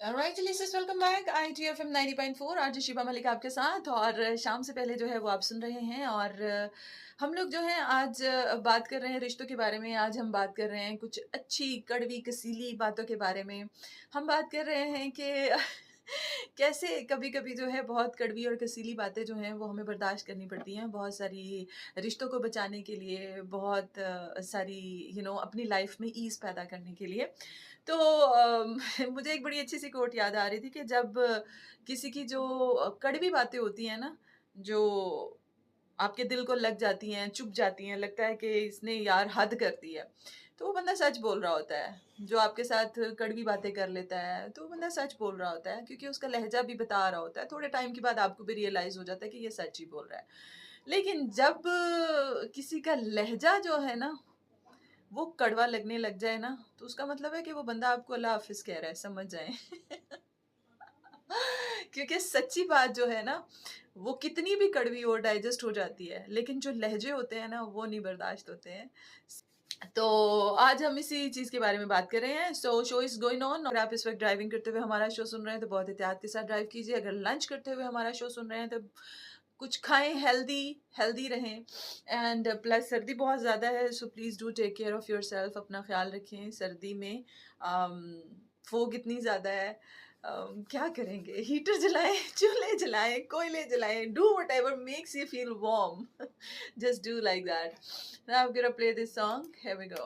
Alright listeners, welcome back IGFM 90.4। आज Shiba Malik आपके साथ। और शाम से पहले जो है वो आप सुन रहे हैं। और हम लोग जो है आज बात कर रहे हैं रिश्तों के बारे में। आज हम बात कर रहे हैं कुछ अच्छी कड़वी कसीली बातों के बारे में। हम बात कर रहे हैं कि कैसे कभी-कभी जो है बहुत कड़वी और कसीली बातें जो हैं वो हमें बर्दाश्त करनी पड़ती हैं, बहुत सारी रिश्तों को बचाने के लिए, बहुत सारी अपनी लाइफ में ईज़ पैदा करने के लिए। तो मुझे एक बड़ी अच्छी-सी कोट याद आ रही थी कि जब किसी की जो कड़वी बातें होती हैं ना, जो आपके दिल को लग जाती हैं, चुभ जाती हैं, लगता है कि इसने यार हद कर दी है, तो वो बंदा सच बोल रहा होता है। जो आपके साथ कड़वी बातें कर लेता है, तो वो बंदा सच बोल रहा होता है, क्योंकि उसका लहज़ा भी बता रहा होता है। थोड़े टाइम के बाद आपको भी रियलाइज़ हो जाता है कि ये सच ही बोल रहा है। लेकिन जब किसी का लहज़ा जो है ना, वो कड़वा लगने लग जाए ना, तो उसका मतलब है कि वो बंदा आपको अल्लाह हाफ़िज़ कह रहा है, समझ जाएँ। क्योंकि सच्ची बात जो है ना, वो कितनी भी कड़वी हो डाइजेस्ट हो जाती है, लेकिन जो लहज़े होते हैं ना, वो नहीं बर्दाश्त होते हैं। तो आज हम इसी चीज़ के बारे में बात कर रहे हैं। सो शो इज़ गोइंग ऑन। अगर आप इस वक़्त ड्राइविंग करते हुए हमारा शो सुन रहे हैं, तो बहुत एहतियात के साथ ड्राइव कीजिए। अगर लंच करते हुए हमारा शो सुन रहे हैं, तो कुछ खाएँ, हेल्दी हेल्दी रहें। एंड प्लस सर्दी बहुत ज़्यादा है, so please do take care of yourself. अपना ख़्याल रखें सर्दी में। फ़ोग इतनी ज़्यादा है। क्या करेंगे? हीटर जलाएँ, चूल्हे जलाएँ, कोयले जलाएँ, do whatever makes you feel warm. Just do like that. Now I'm gonna play this song. Here we go.